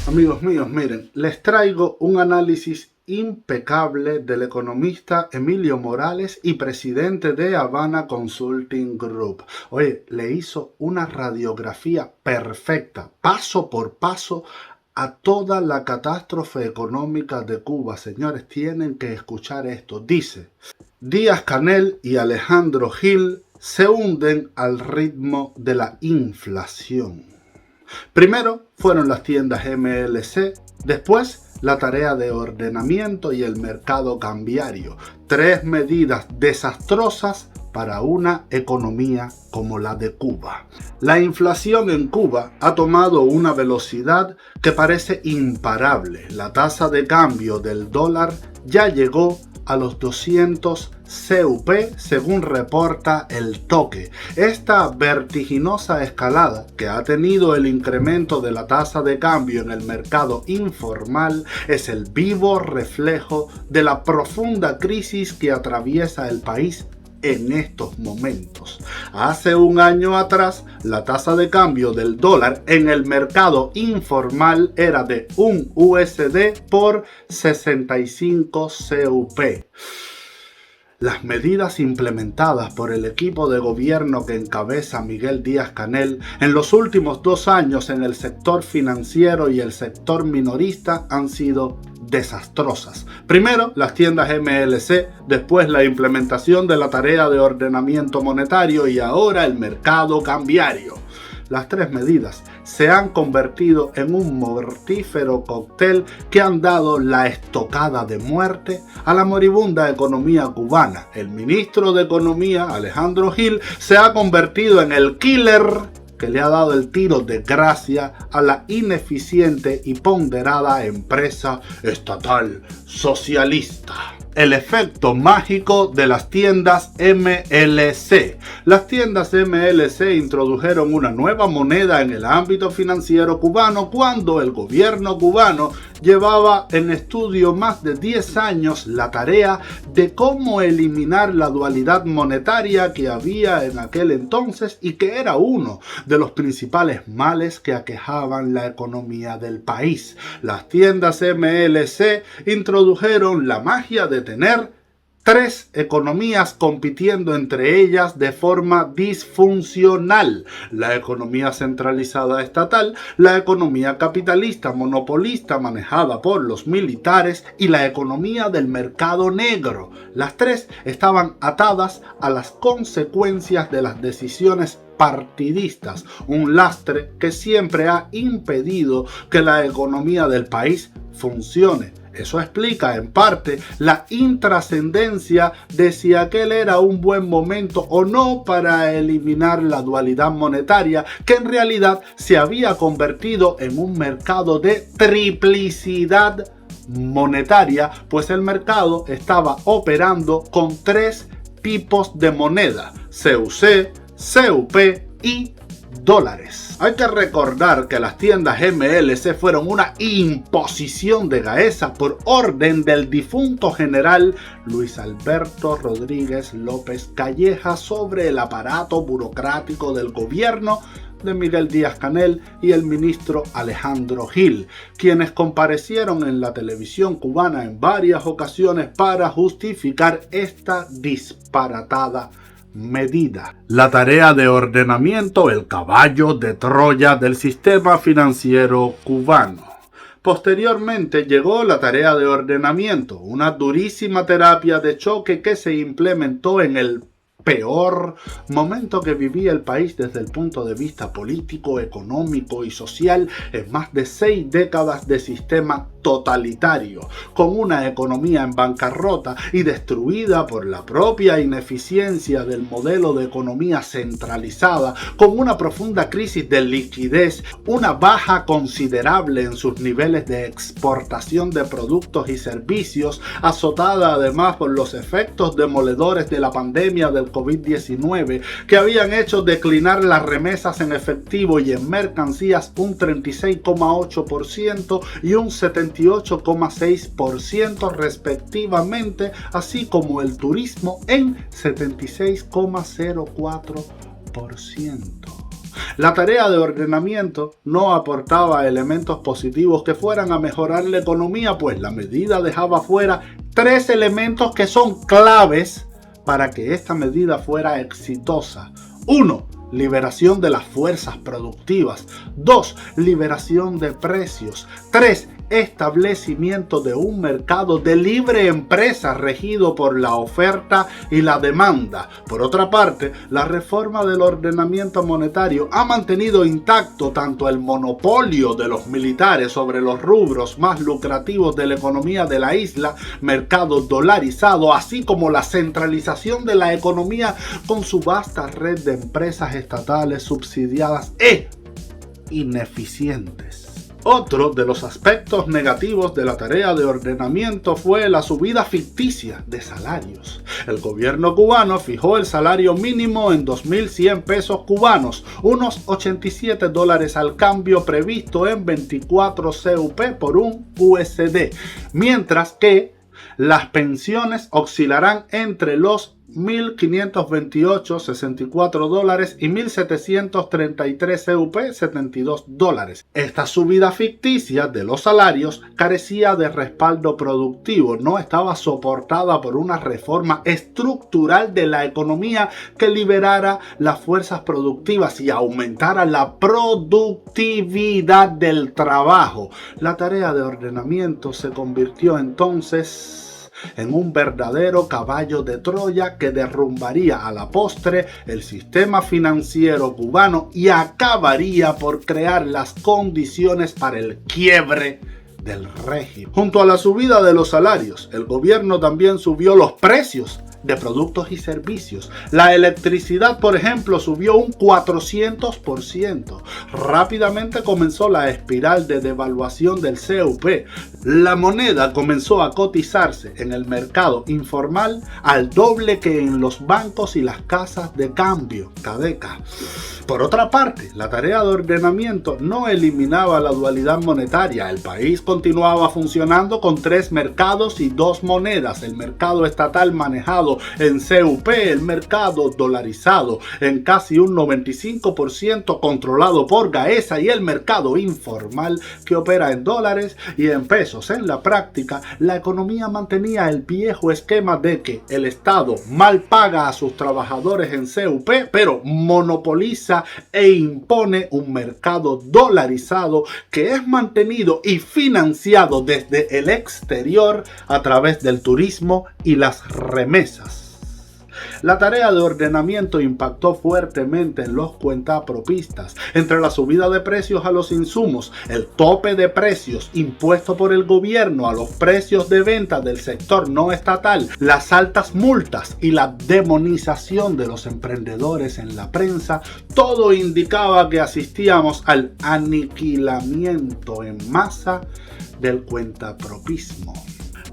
Amigos míos, miren, les traigo un análisis impecable del economista Emilio Morales y presidente de Habana Consulting Group. Oye, le hizo una radiografía perfecta, paso por paso, a toda la catástrofe económica de Cuba. Señores, tienen que escuchar esto. Dice: Díaz-Canel y Alejandro Gil se hunden al ritmo de la inflación. Primero fueron las tiendas MLC, después la tarea de ordenamiento y el mercado cambiario. Tres medidas desastrosas para una economía como la de Cuba. La inflación en Cuba ha tomado una velocidad que parece imparable. La tasa de cambio del dólar ya llegó a los 200 CUP, según reporta El Toque. Esta vertiginosa escalada que ha tenido el incremento de la tasa de cambio en el mercado informal es el vivo reflejo de la profunda crisis que atraviesa el país en estos momentos. Hace un año atrás, la tasa de cambio del dólar en el mercado informal era de un USD por 65 CUP. Las medidas implementadas por el equipo de gobierno que encabeza Miguel Díaz-Canel en los últimos 2 años en el sector financiero y el sector minorista han sido desastrosas. Primero, las tiendas MLC, después la implementación de la tarea de ordenamiento monetario y ahora el mercado cambiario. Las tres medidas se han convertido en un mortífero cóctel que han dado la estocada de muerte a la moribunda economía cubana. El ministro de Economía, Alejandro Gil, se ha convertido en el killer que le ha dado el tiro de gracia a la ineficiente y ponderada empresa estatal socialista. El efecto mágico de las tiendas MLC. Las tiendas MLC introdujeron una nueva moneda en el ámbito financiero cubano cuando el gobierno cubano llevaba en estudio más de 10 años la tarea de cómo eliminar la dualidad monetaria que había en aquel entonces y que era uno de los principales males que aquejaban la economía del país. Las tiendas MLC introdujeron la magia de tener tres economías compitiendo entre ellas de forma disfuncional: la economía centralizada estatal, la economía capitalista monopolista manejada por los militares y la economía del mercado negro. Las tres estaban atadas a las consecuencias de las decisiones partidistas, un lastre que siempre ha impedido que la economía del país funcione. Eso explica en parte la intrascendencia de si aquel era un buen momento o no para eliminar la dualidad monetaria, que en realidad se había convertido en un mercado de triplicidad monetaria, pues el mercado estaba operando con tres tipos de moneda: CUC, CUP y dólares. Hay que recordar que las tiendas MLC fueron una imposición de Gaesa por orden del difunto general Luis Alberto Rodríguez López Calleja sobre el aparato burocrático del gobierno de Miguel Díaz-Canel y el ministro Alejandro Gil, quienes comparecieron en la televisión cubana en varias ocasiones para justificar esta disparatada medida. La tarea de ordenamiento, el caballo de Troya del sistema financiero cubano. Posteriormente llegó la tarea de ordenamiento, una durísima terapia de choque que se implementó en el peor momento que vivía el país desde el punto de vista político, económico y social en más de 6 décadas de sistema totalitario, con una economía en bancarrota y destruida por la propia ineficiencia del modelo de economía centralizada, con una profunda crisis de liquidez, una baja considerable en sus niveles de exportación de productos y servicios, azotada además por los efectos demoledores de la pandemia del COVID-19, que habían hecho declinar las remesas en efectivo y en mercancías un 36,8% y un 78,6% respectivamente, así como el turismo en 76,04%. La tarea de ordenamiento no aportaba elementos positivos que fueran a mejorar la economía, pues la medida dejaba fuera 3 elementos que son claves para que esta medida fuera exitosa. 1. Liberación de las fuerzas productivas. 2. Liberación de precios. 3. Establecimiento de un mercado de libre empresa regido por la oferta y la demanda. Por otra parte, la reforma del ordenamiento monetario ha mantenido intacto tanto el monopolio de los militares sobre los rubros más lucrativos de la economía de la isla, mercado dolarizado, así como la centralización de la economía con su vasta red de empresas estatales subsidiadas e ineficientes. Otro de los aspectos negativos de la tarea de ordenamiento fue la subida ficticia de salarios. El gobierno cubano fijó el salario mínimo en 2.100 pesos cubanos, unos $87 al cambio, previsto en 24 CUP por un USD, mientras que las pensiones oscilarán entre los $1.528.64 y $1.733 CUP, $72. Esta subida ficticia de los salarios carecía de respaldo productivo, no estaba soportada por una reforma estructural de la economía que liberara las fuerzas productivas y aumentara la productividad del trabajo. La tarea de ordenamiento se convirtió entonces en un verdadero caballo de Troya que derrumbaría a la postre el sistema financiero cubano y acabaría por crear las condiciones para el quiebre del régimen. Junto a la subida de los salarios, el gobierno también subió los precios de productos y servicios. La electricidad, por ejemplo, subió un 400%. Rápidamente comenzó la espiral de devaluación del CUP. La moneda comenzó a cotizarse en el mercado informal al doble que en los bancos y las casas de cambio, CADECA. Por otra parte, la tarea de ordenamiento no eliminaba la dualidad monetaria. El país continuaba funcionando con 3 mercados y 2 monedas. El mercado estatal manejado en CUP, el mercado dolarizado en casi un 95% controlado por Gaesa y el mercado informal que opera en dólares y en pesos. En la práctica, la economía mantenía el viejo esquema de que el Estado mal paga a sus trabajadores en CUP, pero monopoliza e impone un mercado dolarizado que es mantenido y financiado desde el exterior a través del turismo y las remesas. La tarea de ordenamiento impactó fuertemente en los cuentapropistas. Entre la subida de precios a los insumos, el tope de precios impuesto por el gobierno a los precios de venta del sector no estatal, las altas multas y la demonización de los emprendedores en la prensa, todo indicaba que asistíamos al aniquilamiento en masa del cuentapropismo.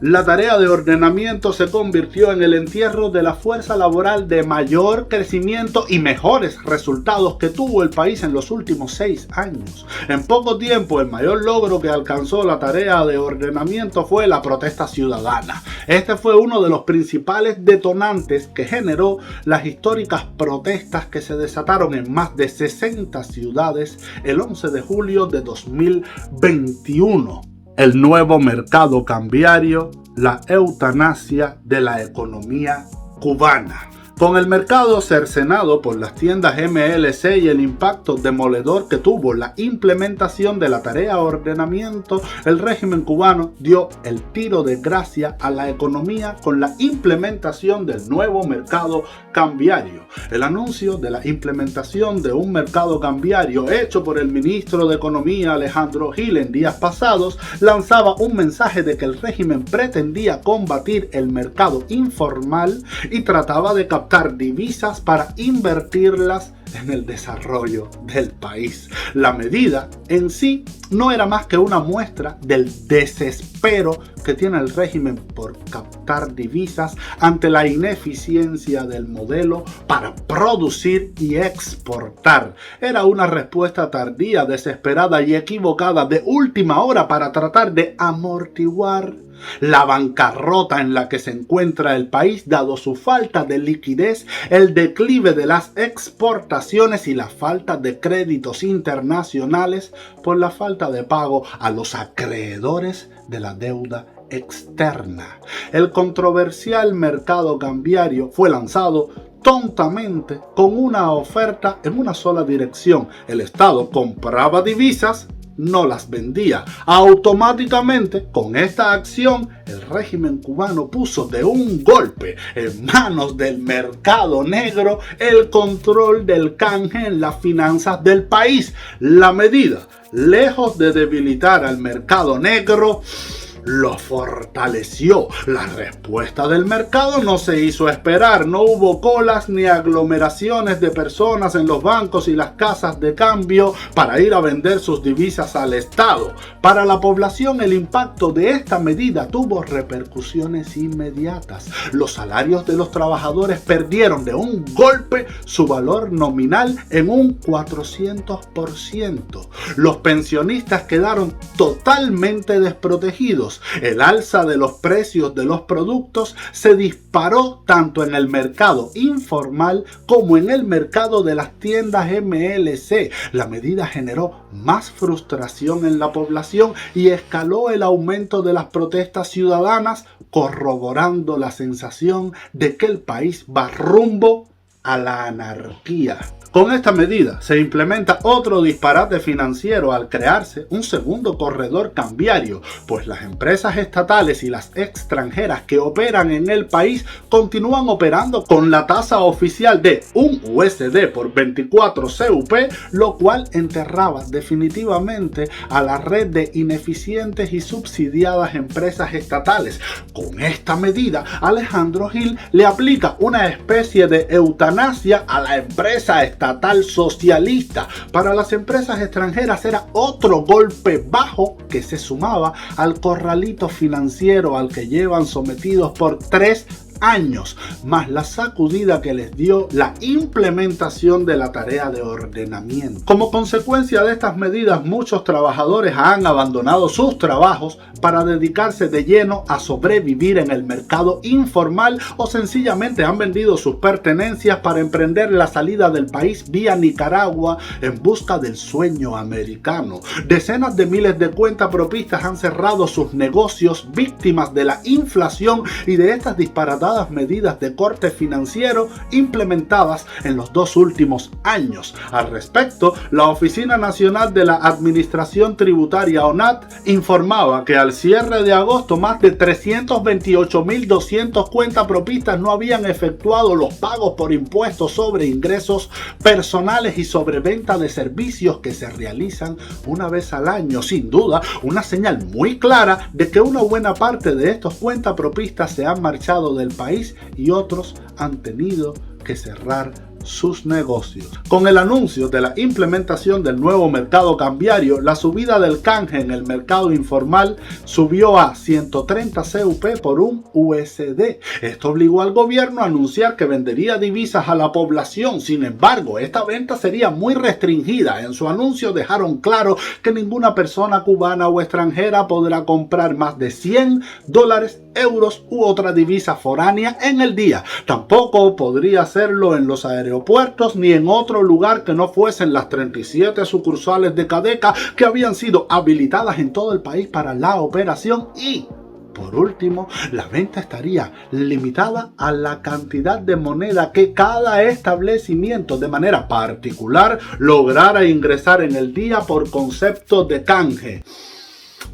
La tarea de ordenamiento se convirtió en el entierro de la fuerza laboral de mayor crecimiento y mejores resultados que tuvo el país en los últimos 6 años. En poco tiempo, el mayor logro que alcanzó la tarea de ordenamiento fue la protesta ciudadana. Este fue uno de los principales detonantes que generó las históricas protestas que se desataron en más de 60 ciudades el 11 de julio de 2021. El nuevo mercado cambiario, la eutanasia de la economía cubana. Con el mercado cercenado por las tiendas MLC y el impacto demoledor que tuvo la implementación de la tarea de ordenamiento, el régimen cubano dio el tiro de gracia a la economía con la implementación del nuevo mercado cambiario. El anuncio de la implementación de un mercado cambiario hecho por el ministro de Economía Alejandro Gil en días pasados lanzaba un mensaje de que el régimen pretendía combatir el mercado informal y trataba de captar divisas para invertirlas en el desarrollo del país. La medida en sí no era más que una muestra del desespero que tiene el régimen por captar divisas ante la ineficiencia del modelo para producir y exportar. Era una respuesta tardía, desesperada y equivocada de última hora para tratar de amortiguar la bancarrota en la que se encuentra el país dado su falta de liquidez, el declive de las exportaciones y la falta de créditos internacionales por la falta de pago a los acreedores de la deuda externa. El controversial mercado cambiario fue lanzado tontamente con una oferta en una sola dirección. El Estado compraba divisas, no las vendía. Automáticamente, con esta acción, el régimen cubano puso de un golpe en manos del mercado negro el control del canje en las finanzas del país. La medida, lejos de debilitar al mercado negro, lo fortaleció. La respuesta del mercado no se hizo esperar. No hubo colas ni aglomeraciones de personas en los bancos y las casas de cambio para ir a vender sus divisas al Estado. Para la población, el impacto de esta medida tuvo repercusiones inmediatas. Los salarios de los trabajadores perdieron de un golpe su valor nominal en un 400%. Los pensionistas quedaron totalmente desprotegidos. El alza de los precios de los productos se disparó tanto en el mercado informal como en el mercado de las tiendas MLC. La medida generó más frustración en la población y escaló el aumento de las protestas ciudadanas, corroborando la sensación de que el país va rumbo a la anarquía. Con esta medida se implementa otro disparate financiero al crearse un segundo corredor cambiario, pues las empresas estatales y las extranjeras que operan en el país continúan operando con la tasa oficial de $1 por 24 CUP, lo cual enterraba definitivamente a la red de ineficientes y subsidiadas empresas estatales. Con esta medida, Alejandro Gil le aplica una especie de eutanasia a la empresa estatal socialista. Para las empresas extranjeras era otro golpe bajo que se sumaba al corralito financiero al que llevan sometidos por 3 años, más la sacudida que les dio la implementación de la tarea de ordenamiento. Como consecuencia de estas medidas, muchos trabajadores han abandonado sus trabajos para dedicarse de lleno a sobrevivir en el mercado informal o sencillamente han vendido sus pertenencias para emprender la salida del país vía Nicaragua en busca del sueño americano. Decenas de miles de cuentapropistas han cerrado sus negocios víctimas de la inflación y de estas disparatadas medidas de corte financiero implementadas en los 2 últimos años. Al respecto, la Oficina Nacional de la Administración Tributaria ONAT informaba que al cierre de agosto más de 328.200 cuentapropistas no habían efectuado los pagos por impuestos sobre ingresos personales y sobre venta de servicios que se realizan una vez al año. Sin duda, una señal muy clara de que una buena parte de estos cuentapropistas se han marchado del país y otros han tenido que cerrar sus negocios. Con el anuncio de la implementación del nuevo mercado cambiario, la subida del canje en el mercado informal subió a 130 CUP por $1. Esto obligó al gobierno a anunciar que vendería divisas a la población. Sin embargo, esta venta sería muy restringida. En su anuncio dejaron claro que ninguna persona cubana o extranjera podrá comprar más de $100, euros u otra divisa foránea en el día. Tampoco podría hacerlo en los aeropuertos ni en otro lugar que no fuesen las 37 sucursales de Cadeca que habían sido habilitadas en todo el país para la operación y, por último, la venta estaría limitada a la cantidad de moneda que cada establecimiento de manera particular lograra ingresar en el día por concepto de canje.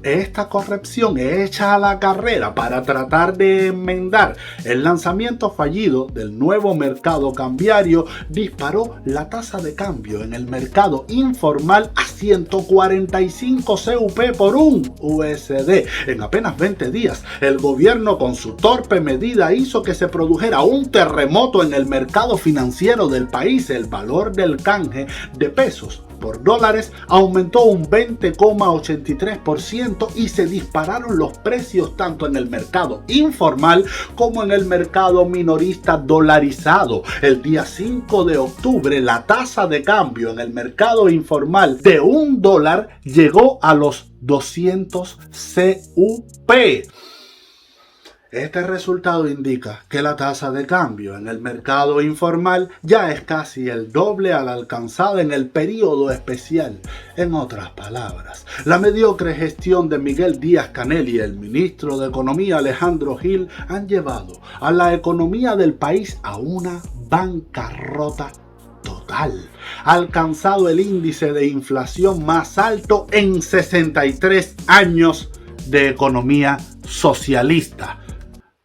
Esta corrección hecha a la carrera para tratar de enmendar el lanzamiento fallido del nuevo mercado cambiario disparó la tasa de cambio en el mercado informal a 145 CUP por $1. En apenas 20 días, el gobierno con su torpe medida hizo que se produjera un terremoto en el mercado financiero del país. El valor del canje de pesos por dólares aumentó un 20,83% y se dispararon los precios tanto en el mercado informal como en el mercado minorista dolarizado. El día 5 de octubre la tasa de cambio en el mercado informal de $1 llegó a los 200 CUP. Este resultado indica que la tasa de cambio en el mercado informal ya es casi el doble a la alcanzada en el periodo especial. En otras palabras, la mediocre gestión de Miguel Díaz-Canel y el ministro de Economía Alejandro Gil han llevado a la economía del país a una bancarrota total. Ha alcanzado el índice de inflación más alto en 63 años de economía socialista.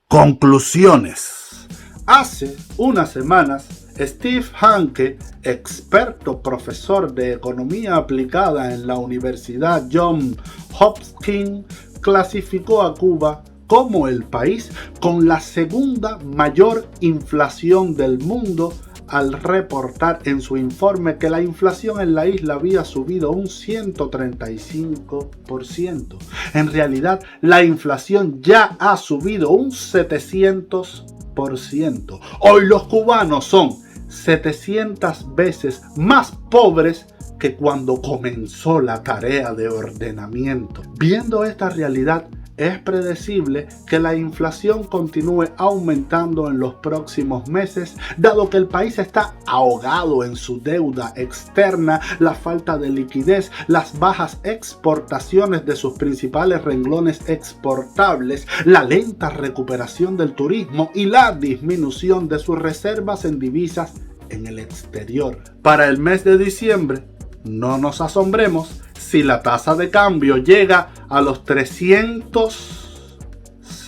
Conclusiones. Hace unas semanas, Steve Hanke, experto profesor de economía aplicada en la Universidad Johns Hopkins, clasificó a Cuba como el país con la segunda mayor inflación del mundo, al reportar en su informe que la inflación en la isla había subido un 135%. En realidad, la inflación ya ha subido un 700%. Hoy los cubanos son 700 veces más pobres que cuando comenzó la tarea de ordenamiento. Viendo esta realidad, es predecible que la inflación continúe aumentando en los próximos meses, dado que el país está ahogado en su deuda externa, la falta de liquidez, las bajas exportaciones de sus principales renglones exportables, la lenta recuperación del turismo y la disminución de sus reservas en divisas en el exterior. Para el mes de diciembre, no nos asombremos si la tasa de cambio llega a los 300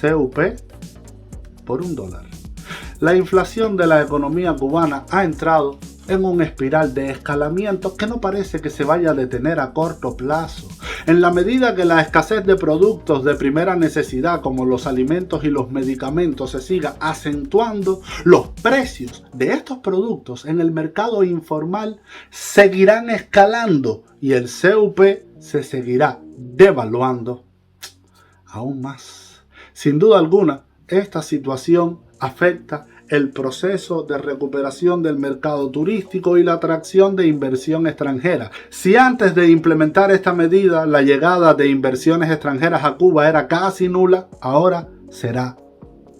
CUP por $1. La inflación de la economía cubana ha entrado en una espiral de escalamiento que no parece que se vaya a detener a corto plazo. En la medida que la escasez de productos de primera necesidad como los alimentos y los medicamentos se siga acentuando, los precios de estos productos en el mercado informal seguirán escalando y el CUP se seguirá devaluando aún más. Sin duda alguna, esta situación afecta el proceso de recuperación del mercado turístico y la atracción de inversión extranjera. Si antes de implementar esta medida la llegada de inversiones extranjeras a Cuba era casi nula, ahora será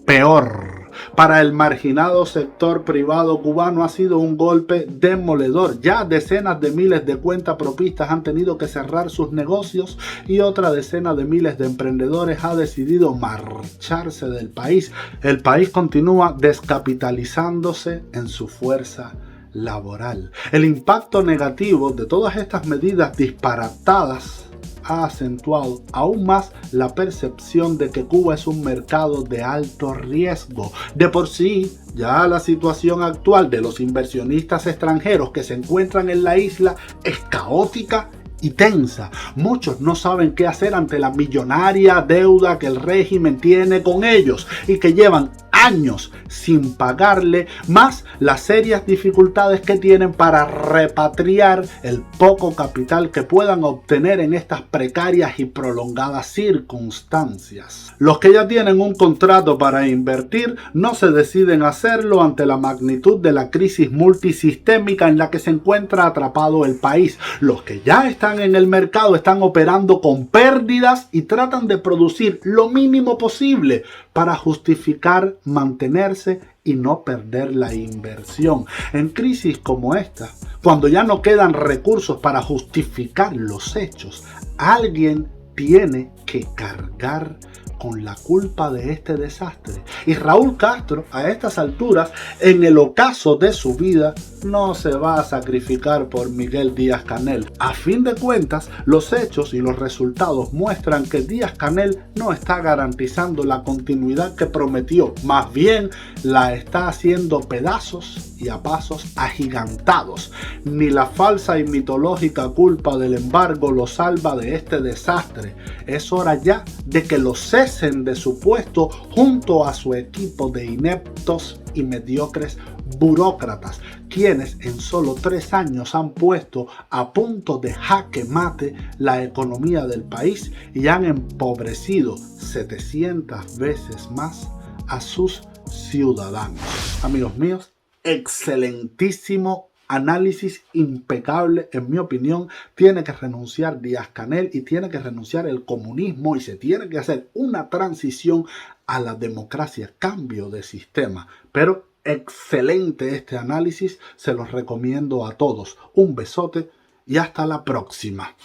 peor. Para el marginado sector privado cubano ha sido un golpe demoledor. Ya decenas de miles de cuentapropistas han tenido que cerrar sus negocios y otra decena de miles de emprendedores ha decidido marcharse del país. El país continúa descapitalizándose en su fuerza laboral. El impacto negativo de todas estas medidas disparatadas ha acentuado aún más la percepción de que Cuba es un mercado de alto riesgo. De por sí, ya la situación actual de los inversionistas extranjeros que se encuentran en la isla es caótica y tensa. Muchos no saben qué hacer ante la millonaria deuda que el régimen tiene con ellos y que llevan años sin pagarle, más las serias dificultades que tienen para repatriar el poco capital que puedan obtener en estas precarias y prolongadas circunstancias. Los que ya tienen un contrato para invertir no se deciden a hacerlo ante la magnitud de la crisis multisistémica en la que se encuentra atrapado el país. Los que ya están en el mercado están operando con pérdidas y tratan de producir lo mínimo posible para justificar mantenerse y no perder la inversión. En crisis como esta, cuando ya no quedan recursos para justificar los hechos, alguien tiene que cargar con la culpa de este desastre. Y Raúl Castro, a estas alturas, en el ocaso de su vida, no se va a sacrificar por Miguel Díaz-Canel. A fin de cuentas, los hechos y los resultados muestran que Díaz-Canel no está garantizando la continuidad que prometió, más bien la está haciendo pedazos y a pasos agigantados. Ni la falsa y mitológica culpa del embargo lo salva de este desastre. Es hora ya de que lo cesen de su puesto junto a su equipo de ineptos y mediocres burócratas, quienes en solo 3 años han puesto a punto de jaque mate la economía del país y han empobrecido 700 veces más a sus ciudadanos. Amigos míos, excelentísimo análisis impecable, en mi opinión. Tiene que renunciar Díaz-Canel y tiene que renunciar el comunismo y se tiene que hacer una transición a la democracia, cambio de sistema. Pero excelente este análisis, se los recomiendo a todos. Un besote y hasta la próxima.